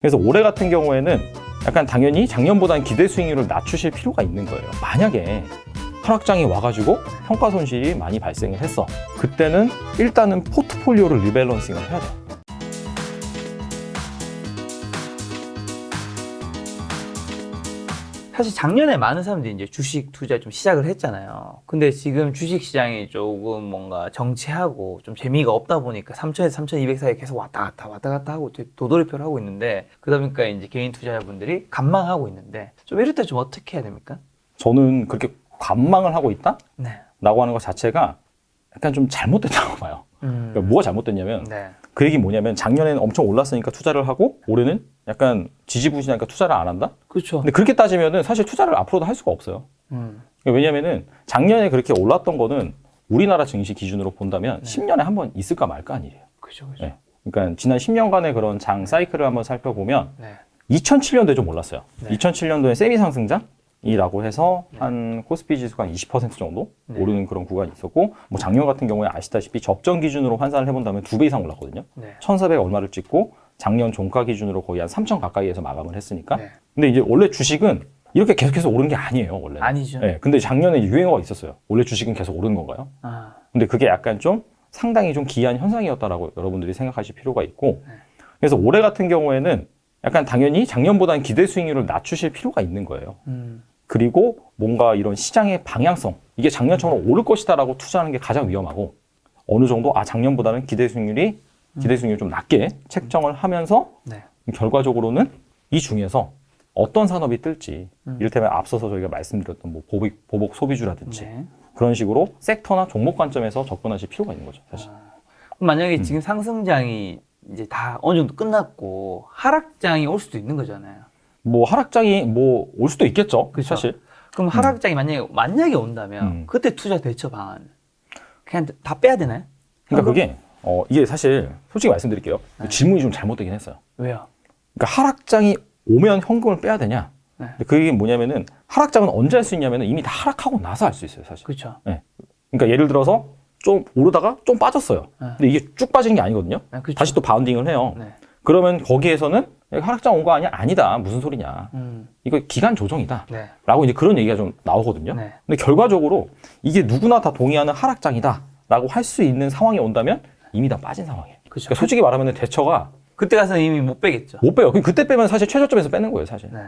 그래서 올해 같은 경우에는 약간 당연히 작년보다는 기대 수익률을 낮추실 필요가 있는 거예요. 만약에 하락장이 와가지고 평가 손실이 많이 발생을 했어. 그때는 일단은 포트폴리오를 리밸런싱을 해야 돼. 사실 작년에 많은 사람들이 이제 주식 투자 좀 시작을 했잖아요. 근데 지금 주식 시장이 조금 뭔가 정체하고 좀 재미가 없다 보니까 3,000에서 3,200 사이에 계속 왔다 갔다 하고 도돌이표를 하고 있는데, 그러다 보니까 이제 개인 투자자분들이 관망하고 있는데, 좀 이럴 때 좀 어떻게 해야 됩니까? 저는 그렇게 관망을 하고 있다? 네. 라고 하는 것 자체가 약간 좀 잘못됐다고 봐요. 그러니까 뭐가 잘못됐냐면 네. 그 얘기 뭐냐면 작년에는 엄청 올랐으니까 투자를 하고 올해는 약간 지지부진하니까 투자를 안 한다? 그렇죠. 근데 그렇게 따지면은 사실 투자를 앞으로도 할 수가 없어요. 그러니까 왜냐면은 작년에 그렇게 올랐던 거는 우리나라 증시 기준으로 본다면 10년에 한 번 있을까 말까 한 일이에요. 그렇죠. 네. 그러니까 지난 10년간의 그런 장 사이클을 한번 살펴보면 네. 2007년도에 좀 올랐어요. 네. 2007년도에 세미 상승장이라고 해서 한 코스피 지수가 한 20% 정도 오르는 그런 구간이 있었고, 뭐 작년 같은 경우에 아시다시피 접전 기준으로 환산을 해본다면 2배 이상 올랐거든요. 네. 1,400 얼마를 찍고 작년 종가 기준으로 거의 한 3,000 가까이에서 마감을 했으니까. 네. 근데 이제 원래 주식은 이렇게 계속해서 오른 게 아니에요, 원래는. 아니죠. 네, 근데 작년에 유행어가 있었어요. 원래 주식은 계속 오른 건가요? 아, 근데 그게 약간 좀 상당히 좀 기이한 현상이었다라고 여러분들이 생각하실 필요가 있고, 그래서 올해 같은 경우에는 약간 당연히 작년보다는 기대 수익률을 낮추실 필요가 있는 거예요. 그리고 뭔가 이런 시장의 방향성, 이게 작년처럼 오를 것이다라고 투자하는 게 가장 위험하고, 어느 정도 작년보다는 기대 수익률을 좀 낮게 책정을 하면서 네. 결과적으로는 이 중에서 어떤 산업이 뜰지, 이를테면 앞서서 저희가 말씀드렸던 뭐 보복 소비주라든지 네. 그런 식으로 섹터나 종목 관점에서 접근하실 필요가 있는 거죠, 사실. 그럼 만약에 지금 상승장이 이제 다 어느 정도 끝났고 하락장이 올 수도 있는 거잖아요. 뭐 하락장이 뭐 올 수도 있겠죠, 그쵸. 사실. 그럼 하락장이 만약에 온다면 그때 투자 대처 방안 그냥 다 빼야 되나요? 그러니까 그게 이게 사실 솔직히 말씀드릴게요. 질문이 좀 잘못되긴 했어요. 왜요? 그러니까 하락장이 오면 현금을 빼야 되냐? 네. 근데 그게 뭐냐면은 하락장은 언제 할 수 있냐면은 이미 다 하락하고 나서 할 수 있어요, 사실. 그렇죠. 네. 그러니까 예를 들어서 좀 오르다가 좀 빠졌어요. 근데 이게 쭉 빠지는 게 아니거든요. 네, 그쵸. 다시 또 바운딩을 해요. 네. 그러면 거기에서는 하락장 온 거 아니야? 아니다. 무슨 소리냐. 이거 기간 조정이다. 네. 라고 이제 그런 얘기가 좀 나오거든요. 네. 근데 결과적으로 이게 누구나 다 동의하는 하락장이다. 라고 할 수 있는 상황이 온다면 이미 다 빠진 상황이에요. 그쵸. 그러니까 솔직히 말하면 대처가 그때 가서 이미 못 빼겠죠. 못 빼요. 그때 빼면 사실 최저점에서 빼는 거예요, 사실. 네.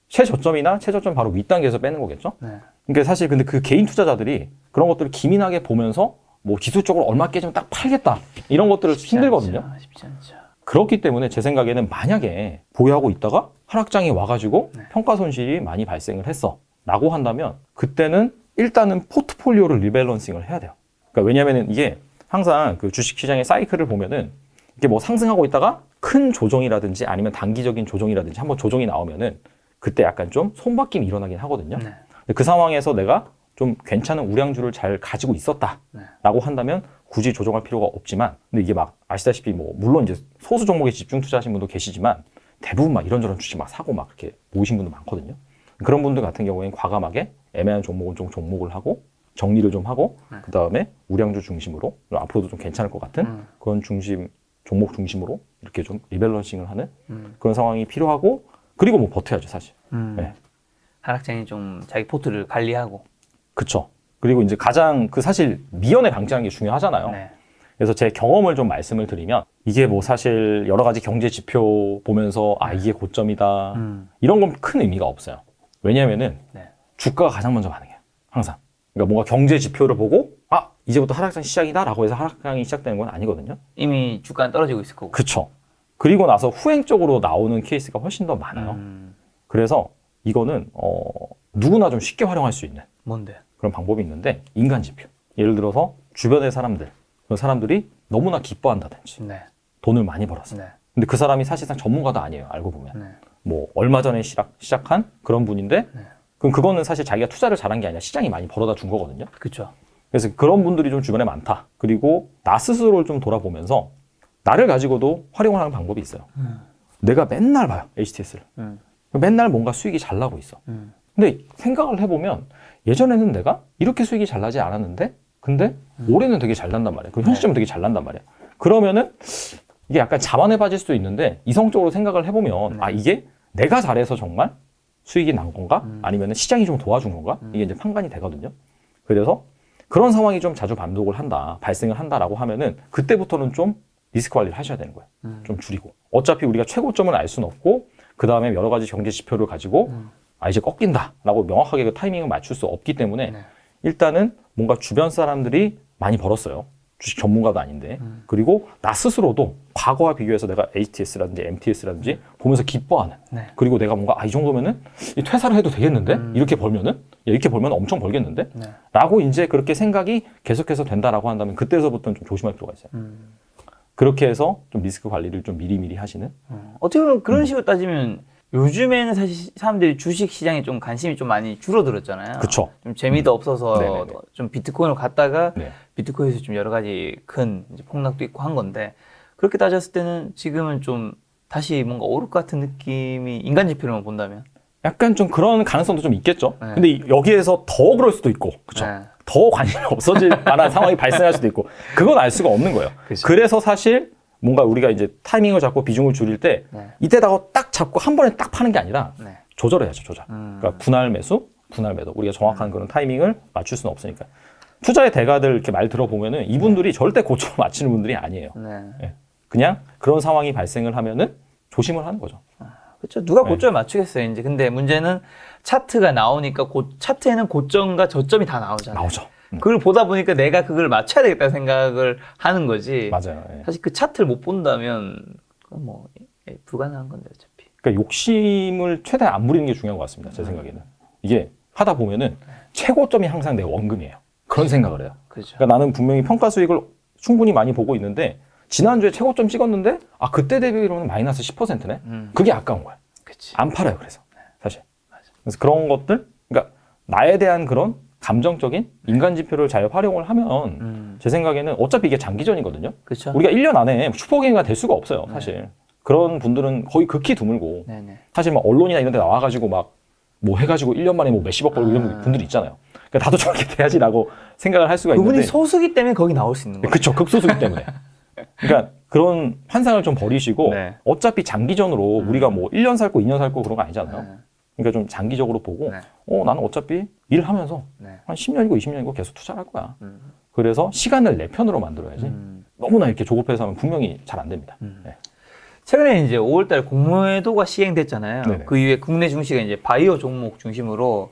최저점이나 최저점 바로 윗단계에서 빼는 거겠죠? 네. 그러니까 사실 근데 그 개인 투자자들이 그런 것들을 기민하게 보면서 뭐 기술적으로 얼마 깨지면 딱 팔겠다. 이런 것들을 힘들거든요. 쉽지 않죠. 그렇기 때문에 제 생각에는 만약에 보유하고 있다가 하락장이 와가지고 평가 손실이 많이 발생을 했어. 라고 한다면 그때는 일단은 포트폴리오를 리밸런싱을 해야 돼요. 그러니까 왜냐면은 이게 항상 그 주식 시장의 사이클을 보면은 이게 뭐 상승하고 있다가 큰 조정이라든지 아니면 단기적인 조정이라든지 한번 조정이 나오면은 그때 약간 좀 손바뀜이 일어나긴 하거든요. 네. 근데 그 상황에서 내가 좀 괜찮은 우량주를 잘 가지고 있었다라고 한다면 굳이 조정할 필요가 없지만, 근데 이게 막 아시다시피 뭐 물론 이제 소수 종목에 집중 투자하신 분도 계시지만 대부분 막 이런저런 주식 막 사고 막 그렇게 모이신 분도 많거든요. 그런 분들 같은 경우에는 과감하게 애매한 종목은 좀 종목을 하고 정리를 좀 하고 그 다음에 우량주 중심으로 앞으로도 좀 괜찮을 것 같은 그런 종목 중심으로 이렇게 좀 리밸런싱을 하는 그런 상황이 필요하고, 그리고 뭐 버텨야죠, 사실. 네. 하락장이 좀 자기 포트를 관리하고. 그쵸. 그리고 이제 가장 사실 미연에 방지하는 게 중요하잖아요. 네. 그래서 제 경험을 좀 말씀을 드리면 이게 뭐 사실 여러 가지 경제 지표 보면서 이게 고점이다. 이런 건 큰 의미가 없어요. 왜냐면은 주가가 가장 먼저 반응해요. 항상. 그러니까 뭔가 경제 지표를 보고 이제부터 하락장 시작이다 라고 해서 하락장이 시작되는 건 아니거든요. 이미 주가는 떨어지고 있을 거고. 그쵸. 그리고 나서 후행적으로 나오는 케이스가 훨씬 더 많아요. 그래서 이거는 누구나 좀 쉽게 활용할 수 있는 뭔데? 그런 방법이 있는데, 인간 지표. 예를 들어서 주변의 사람들, 그런 사람들이 너무나 기뻐한다든지 네. 돈을 많이 벌었어. 네. 근데 그 사람이 사실상 전문가도 아니에요, 알고 보면. 네. 뭐 얼마 전에 시작한 그런 분인데 그럼 그거는 사실 자기가 투자를 잘한 게 아니라 시장이 많이 벌어다 준 거거든요. 그렇죠. 그래서 그런 분들이 좀 주변에 많다. 그리고 나 스스로를 좀 돌아보면서 나를 가지고도 활용을 하는 방법이 있어요. 내가 맨날 봐요, HTS를. 맨날 뭔가 수익이 잘 나고 있어. 근데 생각을 해보면 예전에는 내가 이렇게 수익이 잘 나지 않았는데 근데 올해는 되게 잘 난단 말이야. 그 현시점은 되게 잘 난단 말이야. 그러면은 이게 약간 자만해 빠질 수도 있는데 이성적으로 생각을 해보면 아 이게 내가 잘해서 정말 수익이 난 건가? 아니면 시장이 좀 도와준 건가? 이게 이제 판단이 되거든요. 그래서 그런 상황이 좀 자주 발생을 한다라고 하면은 그때부터는 좀 리스크 관리를 하셔야 되는 거예요. 좀 줄이고. 어차피 우리가 최고점을 알 수는 없고 그 다음에 여러 가지 경제 지표를 가지고 아 이제 꺾인다라고 명확하게 그 타이밍을 맞출 수 없기 때문에 일단은 뭔가 주변 사람들이 많이 벌었어요. 주식 전문가도 아닌데. 그리고 나 스스로도 과거와 비교해서 내가 HTS라든지 MTS라든지 보면서 기뻐하는. 그리고 내가 뭔가 이 정도면은 퇴사를 해도 되겠는데? 이렇게 벌면 엄청 벌겠는데? 라고 이제 그렇게 생각이 계속해서 된다라고 한다면 그때서부터는 좀 조심할 필요가 있어요. 그렇게 해서 좀 리스크 관리를 좀 미리미리 하시는. 어떻게 보면 그런 식으로 따지면 요즘에는 사실 사람들이 주식 시장에 좀 관심이 좀 많이 줄어들었잖아요. 그쵸. 좀 재미도 없어서 네네네. 좀 비트코인을 갔다가 네. 비트코인에서 좀 여러 가지 큰 이제 폭락도 있고 한 건데 그렇게 따졌을 때는 지금은 좀 다시 뭔가 오를 것 같은 느낌이 인간 지표로만 본다면 약간 좀 그런 가능성도 좀 있겠죠. 네. 근데 여기에서 더 그럴 수도 있고, 그쵸. 네. 더 관심이 없어질 만한 상황이 발생할 수도 있고, 그건 알 수가 없는 거예요. 그쵸. 그래서 사실 뭔가 우리가 이제 타이밍을 잡고 비중을 줄일 때 이때다가 딱 잡고 한 번에 딱 파는 게 아니라 조절해야죠, 조절. 그러니까 분할 매수, 분할 매도. 우리가 정확한 그런 타이밍을 맞출 수는 없으니까. 투자의 대가들 이렇게 말 들어보면은 이분들이 절대 고점을 맞추는 분들이 아니에요. 예. 그냥 그런 상황이 발생을 하면은 조심을 하는 거죠. 그렇죠. 누가 고점을 맞추겠어요, 이제. 근데 문제는 차트가 나오니까 차트에는 고점과 저점이 다 나오잖아요. 나오죠. 그걸 보다 보니까 내가 그걸 맞춰야 되겠다는 생각을 하는 거지. 맞아요. 예. 사실 그 차트를 못 본다면 그건 뭐 불가능한 건데 어차피. 그러니까 욕심을 최대한 안 부리는 게 중요한 것 같습니다. 제 생각에는. 이게 하다 보면은 최고점이 항상 내 원금이에요. 그런 생각을 해요. 그렇죠. 그러니까 나는 분명히 평가 수익을 충분히 많이 보고 있는데 지난주에 최고점 찍었는데 그때 대비로는 마이너스 10%네? 그게 아까운 거야. 그치. 안 팔아요. 그래서 사실. 그래서 그런 것들, 그러니까 나에 대한 그런 감정적인 인간 지표를 잘 활용을 하면 제 생각에는 어차피 이게 장기전이거든요. 그렇죠. 우리가 1년 안에 슈퍼게임가 될 수가 없어요. 사실. 그런 분들은 거의 극히 드물고 네네. 사실 막 언론이나 이런 데 나와가지고 막 뭐 해가지고 1년 만에 뭐 몇십억 벌고 이런 분들이 있잖아요. 그러니까 나도 저렇게 돼야지라고 생각을 할 수가 그분이 있는데 소수기 때문에 거기 나올 수 있는 거예요. 그쵸, 극소수기 때문에. 그러니까 그런 환상을 좀 버리시고 네. 어차피 장기전으로 우리가 뭐 1년 살고 2년 살고 그런 거 아니잖아요. 그러니까 좀 장기적으로 보고 나는 어차피 일하면서 한 10년이고 20년이고 계속 투자를 할 거야. 그래서 시간을 내 편으로 만들어야지. 너무나 이렇게 조급해서 하면 분명히 잘 안 됩니다. 네. 최근에 이제 5월달 공매도가 시행됐잖아요. 네네. 그 이후에 국내 증시가 이제 바이오 종목 중심으로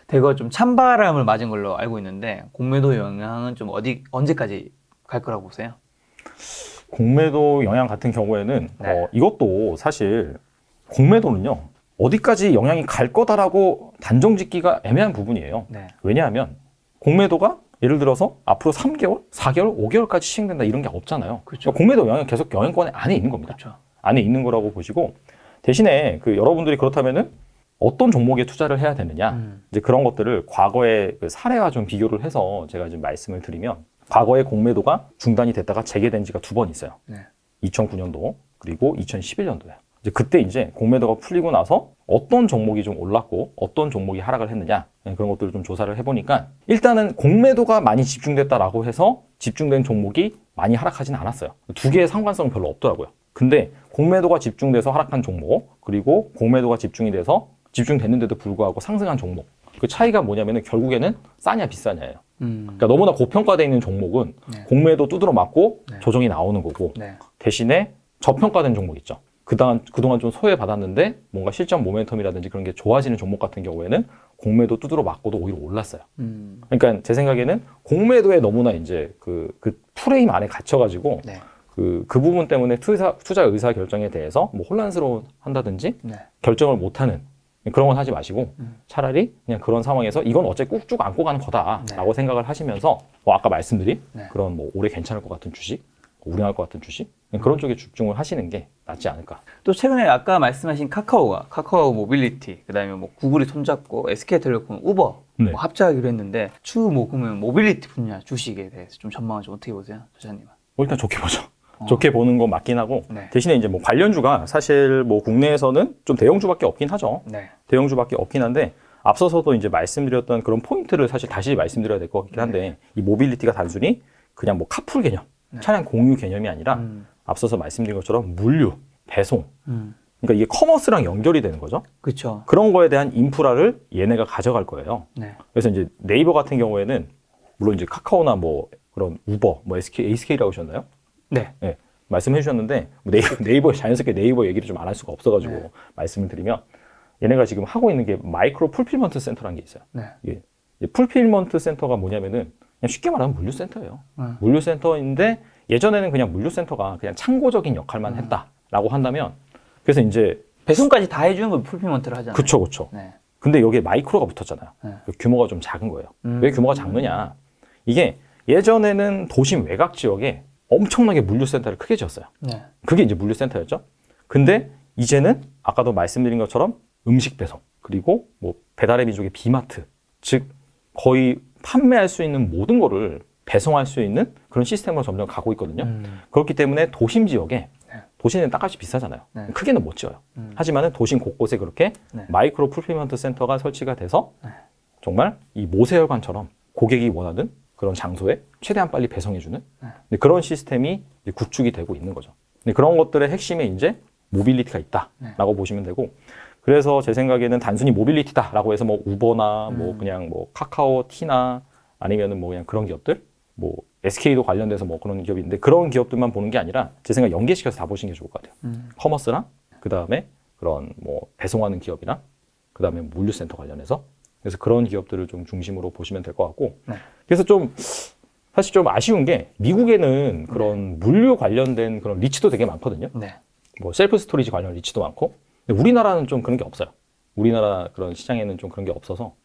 대거 좀 찬바람을 맞은 걸로 알고 있는데 공매도 영향은 좀 언제까지 갈 거라고 보세요? 공매도 영향 같은 경우에는 이것도 사실 공매도는요 어디까지 영향이 갈 거다라고 단정 짓기가 애매한 부분이에요. 왜냐하면 공매도가 예를 들어서 앞으로 3개월, 4개월, 5개월까지 시행된다 이런 게 없잖아요. 그렇죠. 그러니까 공매도 영향은 계속 영향권 안에 있는 겁니다. 그렇죠. 안에 있는 거라고 보시고 대신에 그 여러분들이 그렇다면은 어떤 종목에 투자를 해야 되느냐 이제 그런 것들을 과거의 그 사례와 좀 비교를 해서 제가 좀 말씀을 드리면 과거에 공매도가 중단이 됐다가 재개된 지가 2번 있어요. 2009년도 그리고 2011년도에 이제 그때 이제 공매도가 풀리고 나서 어떤 종목이 좀 올랐고 어떤 종목이 하락을 했느냐 그런 것들을 좀 조사를 해보니까 일단은 공매도가 많이 집중됐다라고 해서 집중된 종목이 많이 하락하지는 않았어요. 두 개의 상관성은 별로 없더라고요. 근데 공매도가 집중돼서 하락한 종목 그리고 공매도가 집중됐는데도 불구하고 상승한 종목 그 차이가 뭐냐면은 결국에는 싸냐 비싸냐예요. 그러니까 너무나 고평가되어 있는 종목은 공매도 두드러 맞고 조정이 나오는 거고 대신에 저평가된 종목 있죠. 그동안 좀 소외받았는데 뭔가 실전 모멘텀이라든지 그런 게 좋아지는 종목 같은 경우에는 공매도 두드러 맞고도 오히려 올랐어요. 그러니까 제 생각에는 공매도에 너무나 이제 그 프레임 안에 갇혀가지고 그 부분 때문에 투자 의사 결정에 대해서 뭐 혼란스러워 한다든지 결정을 못하는 그런 건 하지 마시고 차라리 그냥 그런 상황에서 이건 어차피 꾹쭉 안고 가는 거다라고 생각을 하시면서 뭐 아까 말씀드린 그런 뭐 올해 괜찮을 것 같은 주식, 우량할 것 같은 주식 그런 쪽에 집중을 하시는 게 낫지 않을까. 또 최근에 아까 말씀하신 카카오 모빌리티, 그다음에 뭐 구글이 손잡고 SK텔레콤, 우버 뭐 합작하기로 했는데 뭐 그러면 모빌리티 분야 주식에 대해서 좀 전망을 좀 어떻게 보세요, 조사님은? 일단 좋게 보죠. 좋게 보는 건 맞긴 하고 대신에 이제 뭐 관련주가 사실 뭐 국내에서는 좀 대형주밖에 없긴 하죠. 대형주밖에 없긴 한데 앞서서도 이제 말씀드렸던 그런 포인트를 사실 다시 말씀드려야 될 것 같긴 한데 이 모빌리티가 단순히 그냥 뭐 카풀 개념, 차량 공유 개념이 아니라 앞서서 말씀드린 것처럼 물류, 배송, 그러니까 이게 커머스랑 연결이 되는 거죠. 그렇죠. 그런 거에 대한 인프라를 얘네가 가져갈 거예요. 네. 그래서 이제 네이버 같은 경우에는 물론 이제 카카오나 뭐 그런 우버, 뭐 ASK라고 하셨나요? 네. 네, 말씀해 주셨는데 네이버 자연스럽게 네이버 얘기를 좀 안 할 수가 없어가지고 네. 말씀을 드리면 얘네가 지금 하고 있는 게 마이크로 풀필먼트 센터라는 게 있어요. 네. 이게 풀필먼트 센터가 뭐냐면은 그냥 쉽게 말하면 물류센터예요. 물류센터인데 예전에는 그냥 물류센터가 그냥 창고적인 역할만 했다라고 한다면 그래서 이제 배송까지 다 해주는 걸 풀피먼트를 하잖아요. 그쵸. 네. 근데 여기에 마이크로가 붙었잖아요. 네. 규모가 좀 작은 거예요. 왜 규모가 작느냐? 이게 예전에는 도심 외곽 지역에 엄청나게 물류센터를 크게 지었어요. 네. 그게 이제 물류센터였죠. 근데 이제는 아까도 말씀드린 것처럼 음식 배송 그리고 뭐 배달의 민족의 비마트 즉 거의 판매할 수 있는 모든 거를 배송할 수 있는 그런 시스템으로 점점 가고 있거든요. 그렇기 때문에 도심 지역에 도시는 땅값이 비싸잖아요. 네. 크게는 못 지어요. 하지만은 도심 곳곳에 그렇게 네. 마이크로 풀필먼트 센터가 설치가 돼서 네. 정말 이 모세혈관처럼 고객이 원하는 그런 장소에 최대한 빨리 배송해주는 네. 그런 시스템이 이제 구축이 되고 있는 거죠. 근데 그런 것들의 핵심에 이제 모빌리티가 있다라고 보시면 되고 그래서 제 생각에는 단순히 모빌리티다라고 해서 뭐 우버나 뭐 그냥 뭐 카카오, 티나 아니면은 뭐 그냥 그런 기업들 뭐 SK도 관련돼서 뭐 그런 기업이 있는데 그런 기업들만 보는 게 아니라 제 생각 연계시켜서 다 보시는 게 좋을 것 같아요. 커머스랑 그 다음에 그런 뭐 배송하는 기업이랑 그 다음에 물류센터 관련해서 그래서 그런 기업들을 좀 중심으로 보시면 될 것 같고 네. 그래서 좀 사실 좀 아쉬운 게 미국에는 그런 물류 관련된 그런 리치도 되게 많거든요. 네. 뭐 셀프 스토리지 관련 리치도 많고 근데 우리나라는 좀 그런 게 없어요. 우리나라 그런 시장에는 좀 그런 게 없어서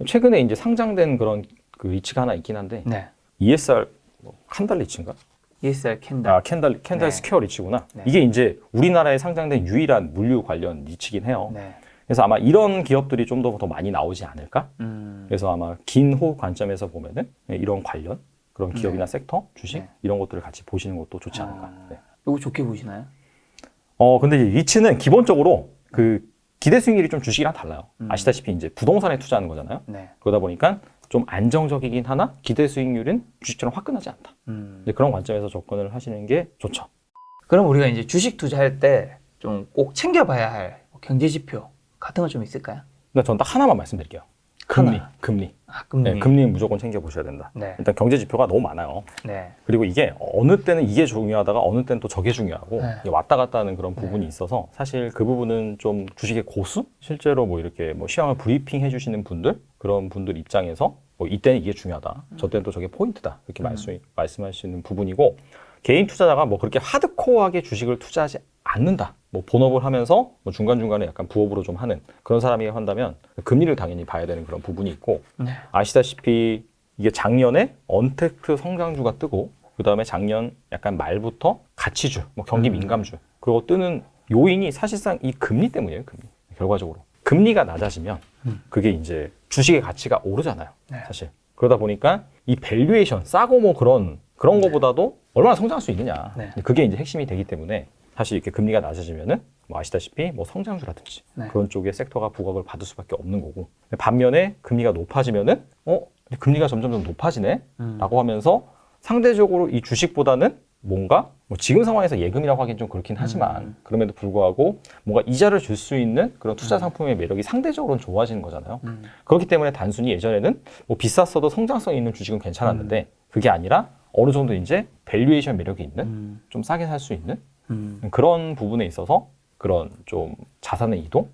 최근에 이제 상장된 그런 그 리치가 하나 있긴 한데 네. ESR 뭐 칸달 리치인가? ESR 캔달. 캔달 네. 스퀘어 리치구나. 네. 이게 이제 우리나라에 상장된 유일한 물류 관련 리치긴 해요. 네. 그래서 아마 이런 기업들이 좀 더 많이 나오지 않을까? 음. 그래서 아마 긴 호흡 관점에서 보면은 이런 관련 그런 기업이나 섹터, 주식 네. 이런 것들을 같이 보시는 것도 좋지 않을까. 네. 이거 좋게 보시나요? 근데 이제 리츠는 기본적으로 그 기대 수익률이 좀 주식이랑 달라요. 아시다시피 이제 부동산에 투자하는 거잖아요. 네. 그러다 보니까 좀 안정적이긴 하나 기대 수익률은 주식처럼 화끈하지 않다. 이제 그런 관점에서 접근을 하시는 게 좋죠. 그럼 우리가 이제 주식 투자할 때 좀 꼭 챙겨봐야 할 경제 지표 같은 거 좀 있을까요? 근데 전 딱 하나만 말씀드릴게요. 금리. 아, 금리. 네, 금리는 무조건 챙겨 보셔야 된다. 네. 일단 경제 지표가 너무 많아요. 네. 그리고 이게 어느 때는 이게 중요하다가 어느 때는 또 저게 중요하고 네. 이게 왔다 갔다 하는 그런 부분이 있어서 사실 그 부분은 좀 주식의 고수? 실제로 뭐 이렇게 뭐 시황을 브리핑 해주시는 분들 그런 분들 입장에서 뭐 이때는 이게 중요하다. 저 때는 또 저게 포인트다. 이렇게 말씀하시는 부분이고 개인 투자자가 뭐 그렇게 하드코어하게 주식을 투자하지 않는다. 뭐 본업을 하면서 뭐 중간중간에 약간 부업으로 좀 하는 그런 사람이 한다면 금리를 당연히 봐야 되는 그런 부분이 있고 네. 아시다시피 이게 작년에 언택트 성장주가 뜨고 그 다음에 작년 약간 말부터 가치주, 뭐 경기 민감주 그거 뜨는 요인이 사실상 이 금리 때문이에요. 금리. 결과적으로 금리가 낮아지면 그게 이제 주식의 가치가 오르잖아요. 네. 사실 그러다 보니까 이 밸류에이션 싸고 뭐 그런 거보다도 얼마나 성장할 수 있느냐. 네. 그게 이제 핵심이 되기 때문에 사실 이렇게 금리가 낮아지면은 뭐 아시다시피 뭐 성장주라든지 네. 그런 쪽의 섹터가 부각을 받을 수밖에 없는 거고 반면에 금리가 높아지면은 금리가 점점 높아지네 라고 하면서 상대적으로 이 주식보다는 뭔가 뭐 지금 상황에서 예금이라고 하기엔 좀 그렇긴 하지만 그럼에도 불구하고 뭔가 이자를 줄 수 있는 그런 투자 상품의 매력이 상대적으로는 좋아지는 거잖아요. 그렇기 때문에 단순히 예전에는 뭐 비쌌어도 성장성 있는 주식은 괜찮았는데 그게 아니라 어느 정도 이제 밸류에이션 매력이 있는 좀 싸게 살 수 있는 그런 부분에 있어서 그런 좀 자산의 이동,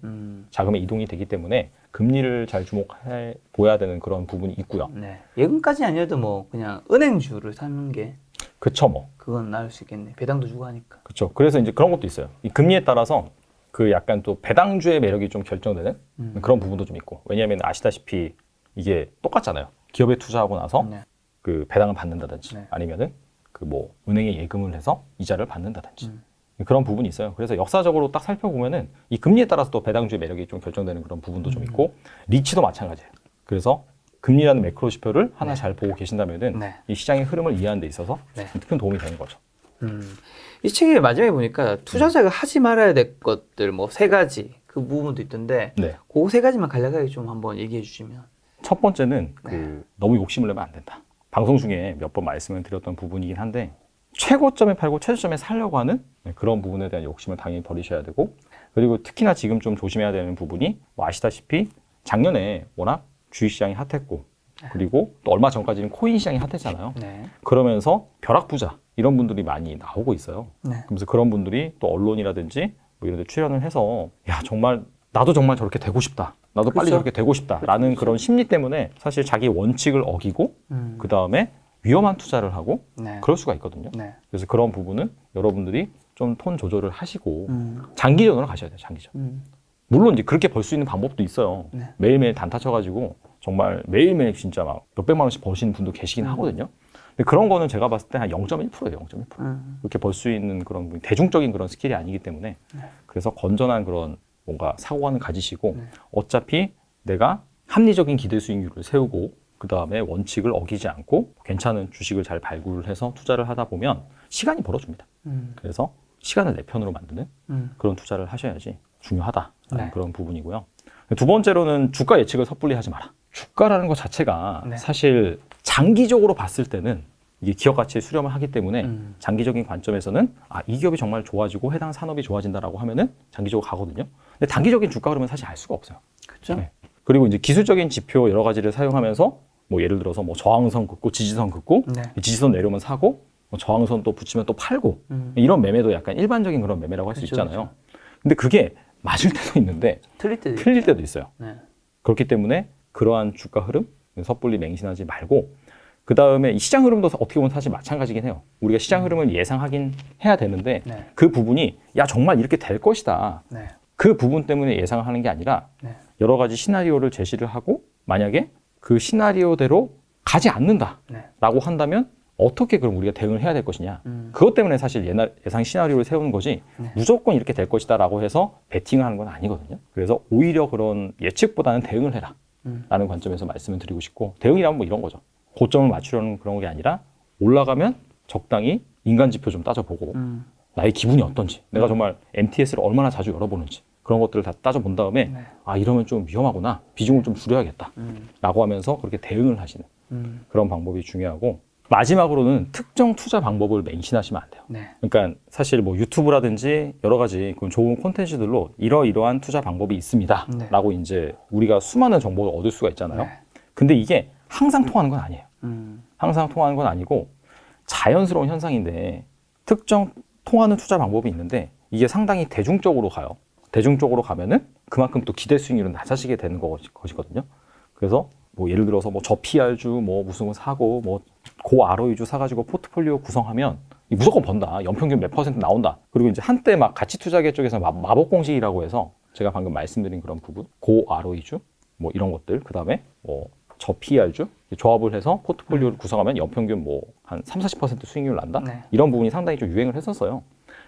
자금의 이동이 되기 때문에 금리를 잘 주목해 보야 되는 그런 부분이 있고요. 네. 예금까지 아니어도 뭐 그냥 은행주를 사는 게 그쵸 뭐. 그건 나을 수 있겠네. 배당도 주고 하니까. 그렇죠. 그래서 이제 그런 것도 있어요. 이 금리에 따라서 그 약간 또 배당주의 매력이 좀 결정되는 그런 부분도 좀 있고. 왜냐하면 아시다시피 이게 똑같잖아요. 기업에 투자하고 나서 네. 그 배당을 받는다든지 네. 아니면은 그 뭐 은행에 예금을 해서 이자를 받는다든지 그런 부분이 있어요. 그래서 역사적으로 딱 살펴보면은 이 금리에 따라서 또 배당주의 매력이 좀 결정되는 그런 부분도 좀 있고 리치도 마찬가지예요. 그래서 금리라는 매크로 지표를 하나 잘 보고 계신다면은 네. 이 시장의 흐름을 이해하는 데 있어서 네. 큰 도움이 되는 거죠. 이 책의 마지막에 보니까 투자자가 하지 말아야 될 것들 뭐 3가지 그 부분도 있던데 네. 그 3가지만 간략하게 좀 한번 얘기해 주시면. 첫 번째는 너무 욕심을 내면 안 된다. 방송 중에 몇 번 말씀을 드렸던 부분이긴 한데 최고점에 팔고 최저점에 살려고 하는 그런 부분에 대한 욕심을 당연히 버리셔야 되고, 그리고 특히나 지금 좀 조심해야 되는 부분이 뭐 아시다시피 작년에 워낙 주식시장이 핫했고, 그리고 또 얼마 전까지는 코인 시장이 핫했잖아요. 네. 그러면서 벼락부자 이런 분들이 많이 나오고 있어요. 네. 그러면서 그런 분들이 또 언론이라든지 뭐 이런 데 출연을 해서 야 정말 나도 정말 저렇게 되고 싶다, 나도 빨리 그렇죠. 저렇게 되고 싶다라는 그렇죠. 그런 심리 때문에 사실 자기 원칙을 어기고 그 다음에 위험한 투자를 하고 네. 그럴 수가 있거든요. 네. 그래서 그런 부분은 여러분들이 좀 톤 조절을 하시고 장기전으로 가셔야 돼요. 장기전. 물론 이제 그렇게 벌 수 있는 방법도 있어요. 네. 매일매일 단타 쳐가지고 정말 매일매일 진짜 막 몇백만 원씩 버시는 분도 계시긴 하거든요. 근데 그런 거는 제가 봤을 때 한 0.1%예요. 0.1%. 그렇게 벌 수 있는 그런 대중적인 그런 스킬이 아니기 때문에 그래서 건전한 그런 뭔가 사고관을 가지시고 어차피 내가 합리적인 기대 수익률을 세우고 그 다음에 원칙을 어기지 않고 괜찮은 주식을 잘 발굴해서 투자를 하다 보면 시간이 벌어줍니다. 그래서 시간을 내 편으로 만드는 그런 투자를 하셔야지 중요하다라는 네. 그런 부분이고요. 두 번째로는 주가 예측을 섣불리 하지 마라. 주가라는 것 자체가 네. 사실 장기적으로 봤을 때는 이게 기업 가치에 수렴을 하기 때문에 장기적인 관점에서는 이 기업이 정말 좋아지고 해당 산업이 좋아진다라고 하면은 장기적으로 가거든요. 근데 단기적인 주가 흐름은 사실 알 수가 없어요. 그렇죠. 네. 그리고 이제 기술적인 지표 여러 가지를 사용하면서 뭐 예를 들어서 뭐 저항선 긋고 지지선 긋고 네. 지지선 내려오면 사고 뭐 저항선 또 붙이면 또 팔고 이런 매매도 약간 일반적인 그런 매매라고 할 수 그렇죠, 있잖아요. 근데 그게 맞을 때도 있는데 틀릴 때도 틀릴 때도 있어요. 네. 그렇기 때문에 그러한 주가 흐름 섣불리 맹신하지 말고 그 다음에 이 시장 흐름도 어떻게 보면 사실 마찬가지긴 해요. 우리가 시장 흐름을 예상하긴 해야 되는데 네. 그 부분이 야 정말 이렇게 될 것이다. 네. 그 부분 때문에 예상을 하는 게 아니라 네. 여러 가지 시나리오를 제시를 하고 만약에 그 시나리오대로 가지 않는다라고 네. 한다면 어떻게 그럼 우리가 대응을 해야 될 것이냐. 그것 때문에 사실 예상 시나리오를 세우는 거지 네. 무조건 이렇게 될 것이다라고 해서 베팅을 하는 건 아니거든요. 그래서 오히려 그런 예측보다는 대응을 해라 라는 관점에서 말씀을 드리고 싶고, 대응이라면 뭐 이런 거죠. 고점을 맞추려는 그런 게 아니라 올라가면 적당히 인간 지표 좀 따져보고 나의 기분이 어떤지, 내가 정말 MTS를 얼마나 자주 열어보는지 그런 것들을 다 따져본 다음에 네. 이러면 좀 위험하구나, 비중을 좀 줄여야겠다 라고 하면서 그렇게 대응을 하시는 그런 방법이 중요하고, 마지막으로는 특정 투자 방법을 맹신하시면 안 돼요. 네. 그러니까 사실 뭐 유튜브라든지 여러 가지 좋은 콘텐츠들로 이러이러한 투자 방법이 있습니다 네. 라고 이제 우리가 수많은 정보를 얻을 수가 있잖아요. 네. 근데 이게 항상 통하는 건 아니에요. 항상 통하는 건 아니고 자연스러운 현상인데, 특정 통하는 투자 방법이 있는데 이게 상당히 대중적으로 가요. 대중적으로 가면은 그만큼 또 기대 수익률은 낮아지게 되는 것이거든요. 그래서 뭐 예를 들어서 뭐 저PR주 뭐 무슨 거 사고 뭐 고 ROE주 사가지고 포트폴리오 구성하면 무조건 번다. 연평균 몇 % 나온다. 그리고 이제 한때 막 가치 투자계 쪽에서 마법 공식이라고 해서 제가 방금 말씀드린 그런 부분, 고 ROE주 뭐 이런 것들, 그 다음에 뭐 저PR주 조합을 해서 포트폴리오를 구성하면 연평균 뭐 한 30-40% 수익률 난다. 네. 이런 부분이 상당히 좀 유행을 했었어요.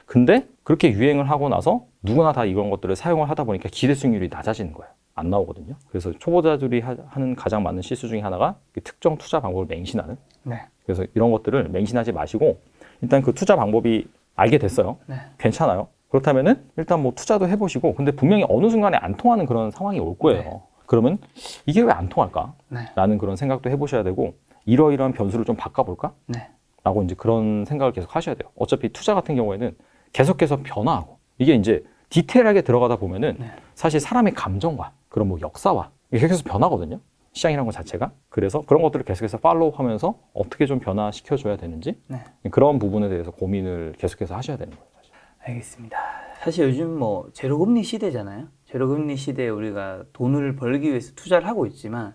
근데 그렇게 유행을 하고 나서 누구나 다 이런 것들을 사용을 하다 보니까 기대 수익률이 낮아지는 거예요. 안 나오거든요. 그래서 초보자들이 하는 가장 많은 실수 중에 하나가 특정 투자 방법을 맹신하는. 네. 그래서 이런 것들을 맹신하지 마시고 일단 그 투자 방법이 알게 됐어요. 네. 괜찮아요. 그렇다면은 일단 뭐 투자도 해보시고, 근데 분명히 어느 순간에 안 통하는 그런 상황이 올 거예요. 네. 그러면 이게 왜 안 통할까? 네. 라는 그런 생각도 해보셔야 되고, 이러이러한 변수를 좀 바꿔볼까? 네. 라고 이제 그런 생각을 계속 하셔야 돼요. 어차피 투자 같은 경우에는 계속해서 변화하고, 이게 이제 디테일하게 들어가다 보면은 네. 사실 사람의 감정과 그런 뭐 역사와 이게 계속 변하거든요. 시장이라는 것 자체가. 그래서 그런 것들을 계속해서 팔로우 하면서 어떻게 좀 변화시켜줘야 되는지 네. 그런 부분에 대해서 고민을 계속해서 하셔야 되는 거예요. 사실. 알겠습니다. 사실 요즘 뭐 제로금리 시대잖아요. 제로금리 시대에 우리가 돈을 벌기 위해서 투자를 하고 있지만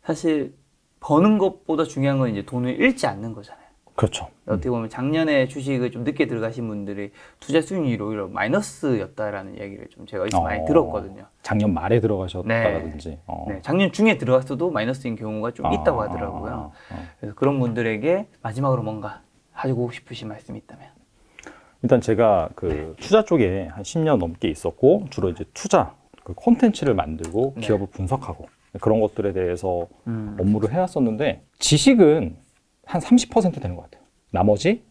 사실 버는 것보다 중요한 건 이제 돈을 잃지 않는 거잖아요. 그렇죠. 어떻게 보면 작년에 주식을 좀 늦게 들어가신 분들이 투자 수익률이 오히려 마이너스였다라는 얘기를 좀 제가 어디서 많이 들었거든요. 작년 말에 들어가셨다라든지. 네, 작년 중에 들어갔어도 마이너스인 경우가 좀 있다고 하더라고요. 그래서 그런 분들에게 마지막으로 뭔가 하고 싶으신 말씀이 있다면? 일단 제가 그 투자 쪽에 한 10년 넘게 있었고, 주로 이제 투자 그 콘텐츠를 만들고 네. 기업을 분석하고 그런 것들에 대해서 업무를 해왔었는데, 지식은 한 30% 되는 것 같아요. 나머지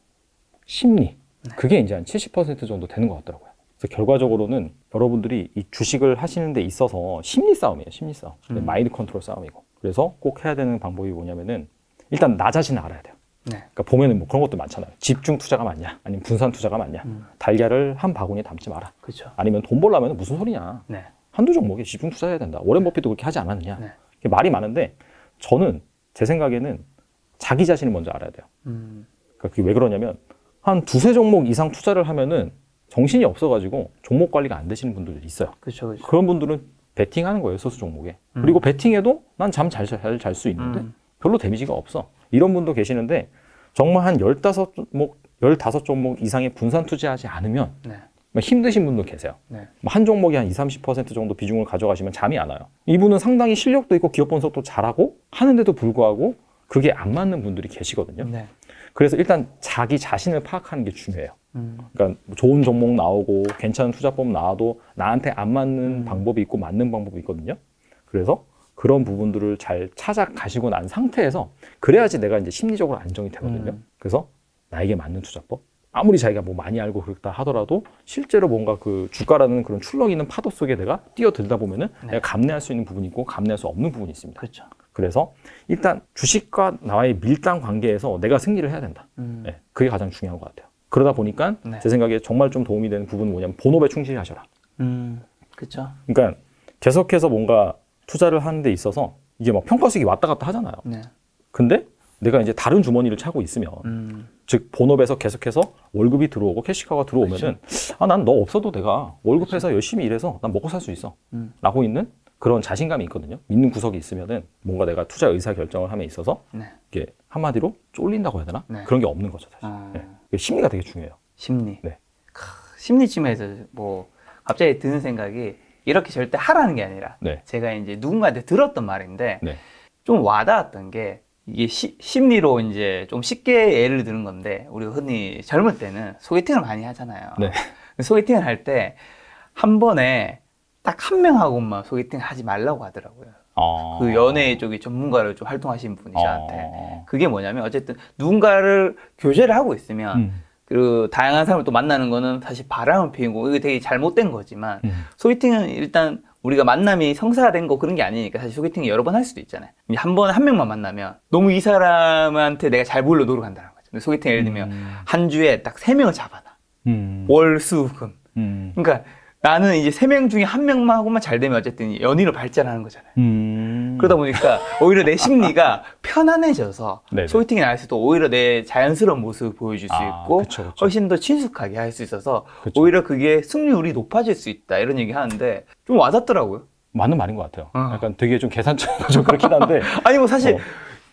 심리, 그게 이제 한 70% 정도 되는 것 같더라고요. 그래서 결과적으로는 여러분들이 이 주식을 하시는 데 있어서 심리 싸움이에요. 심리 싸움. 마인드 컨트롤 싸움이고. 그래서 꼭 해야 되는 방법이 뭐냐면은 일단 나 자신을 알아야 돼요. 네. 그러니까 보면은 뭐 그런 것도 많잖아요. 집중 투자가 맞냐, 아니면 분산 투자가 맞냐. 달걀을 한 바구니에 담지 마라. 그렇죠. 아니면 돈 벌려면 무슨 소리냐. 네. 한두 종목에 집중 투자해야 된다. 워렌 버핏도 그렇게 하지 않았느냐. 네. 이게 말이 많은데 저는 제 생각에는 자기 자신을 먼저 알아야 돼요. 그러니까 그게 왜 그러냐면 한 두세 종목 이상 투자를 하면은 정신이 없어가지고 종목 관리가 안 되시는 분들이 있어요. 그렇죠. 그렇죠. 그런 분들은 베팅하는 거예요, 소수 종목에. 그리고 베팅해도 난 잠 잘 잘 수 있는데 별로 데미지가 없어. 이런 분도 계시는데 정말 한 15종목 이상의 분산 투자하지 않으면 네. 힘드신 분도 계세요. 네. 한 종목이 한 20-30% 정도 비중을 가져가시면 잠이 안 와요. 이분은 상당히 실력도 있고 기업 분석도 잘하고 하는데도 불구하고 그게 안 맞는 분들이 계시거든요. 네. 그래서 일단 자기 자신을 파악하는 게 중요해요. 그러니까 좋은 종목 나오고 괜찮은 투자법 나와도 나한테 안 맞는 방법이 있고 맞는 방법이 있거든요. 그래서 그런 부분들을 잘 찾아가시고 난 상태에서 그래야지 내가 이제 심리적으로 안정이 되거든요. 그래서 나에게 맞는 투자법, 아무리 자기가 뭐 많이 알고 그렇다 하더라도 실제로 뭔가 그 주가라는 그런 출렁 있는 파도 속에 내가 뛰어들다 보면은 내가 감내할 수 있는 부분이 있고 감내할 수 없는 부분이 있습니다. 그렇죠. 그래서 일단 주식과 나와의 밀당 관계에서 내가 승리를 해야 된다. 네, 그게 가장 중요한 것 같아요. 그러다 보니까 네. 제 생각에 정말 좀 도움이 되는 부분은 뭐냐면 본업에 충실하셔라. 그렇죠. 그러니까 계속해서 뭔가 투자를 하는 데 있어서 이게 막 평가수익이 왔다 갔다 하잖아요. 네. 근데 내가 이제 다른 주머니를 차고 있으면 즉 본업에서 계속해서 월급이 들어오고 캐시카가 들어오면은 아, 난 너 없어도 내가 월급해서 열심히 일해서 난 먹고 살 수 있어 라고 있는 그런 자신감이 있거든요. 믿는 구석이 있으면은 뭔가 내가 투자 의사 결정을 함에 있어서 네. 이게 한마디로 쫄린다고 해야 되나? 네. 그런 게 없는 거죠, 사실. 아. 네. 심리가 되게 중요해요. 심리. 네. 심리쯤에서 뭐 갑자기 드는 생각이 이렇게 절대 하라는 게 아니라 네. 제가 이제 누군가한테 들었던 말인데 네. 좀 와닿았던 게 이게 심리로 이제 좀 쉽게 예를 드는 건데 우리가 흔히 젊을 때는 소개팅을 많이 하잖아요. 네. 소개팅을 할 때 한 번에 딱 한 명하고만 소개팅을 하지 말라고 하더라고요. 그 연애 쪽에 전문가를 좀 활동하시는 분이 저한테 그게 뭐냐면 어쨌든 누군가를 교제를 하고 있으면 그 다양한 사람을 또 만나는 거는 사실 바람을 피우고 이게 되게 잘못된 거지만 소개팅은 일단 우리가 만남이 성사된 거 그런 게 아니니까 사실 소개팅이 여러 번 할 수도 있잖아요. 한 번에 한 명만 만나면 너무 이 사람한테 내가 잘 보이려 노력한다는 거죠. 근데 소개팅 예를 들면 한 주에 딱 3명을 잡아놔. 월, 수, 금. 그러니까 나는 이제 3명 중에 한 명만 하고만 잘 되면 어쨌든 연인으로 발전하는 거잖아요. 그러다 보니까 오히려 내 심리가 편안해져서 네네. 소개팅이 나갈 때도 오히려 내 자연스러운 모습을 보여줄 수 있고 그쵸. 훨씬 더 친숙하게 할 수 있어서 그쵸. 오히려 그게 승률이 높아질 수 있다 이런 얘기 하는데 좀 와닿더라고요. 맞는 말인 것 같아요. 약간 되게 좀 계산적이고 좀 그렇긴 한데 아니 뭐 사실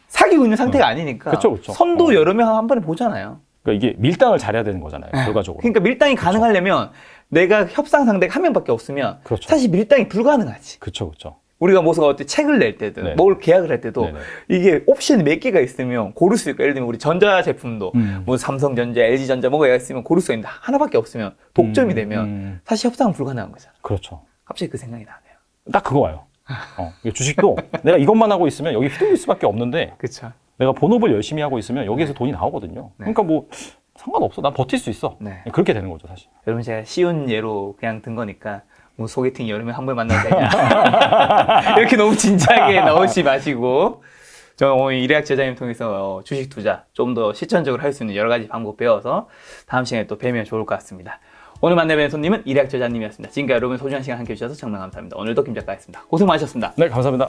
사귀고 있는 상태가 아니니까 그쵸. 선도 여러 명 한 번에 보잖아요. 그러니까 이게 밀당을 잘해야 되는 거잖아요. 결과적으로. 그러니까 밀당이 가능하려면 내가 협상 상대가 한 명밖에 없으면 그렇죠. 사실 밀당이 불가능하지. 그렇죠. 우리가 무슨 어떤 책을 낼 때든 네네. 뭘 계약을 할 때도 네네. 이게 옵션이 몇 개가 있으면 고를 수 있고 예를 들면 우리 전자 제품도 뭐 삼성전자, LG전자 뭐가 있으면 고를 수 있는데 하나밖에 없으면 독점이 되면 사실 협상은 불가능한 거잖아. 그렇죠. 갑자기 그 생각이 나네요. 딱 그거 와요. 이게 주식도 내가 이것만 하고 있으면 여기 휘둘릴 수밖에 없는데 그렇죠. 내가 본업을 열심히 하고 있으면 여기에서 돈이 나오거든요. 네. 그러니까 뭐 상관없어. 난 버틸 수 있어. 네. 그렇게 되는 거죠, 사실. 여러분 제가 쉬운 예로 그냥 든 거니까 뭐 소개팅 여름에 한 번 만나도 되냐 이렇게 너무 진지하게 나오지 마시고 저 오늘 이래학 제자님 통해서 주식 투자 좀 더 실천적으로 할 수 있는 여러 가지 방법 배워서 다음 시간에 또 뵈면 좋을 것 같습니다. 오늘 만나뵌 손님은 이래학 제자님이었습니다. 지금까지 여러분 소중한 시간 함께 해주셔서 정말 감사합니다. 오늘도 김 작가였습니다. 고생 많으셨습니다. 네, 감사합니다.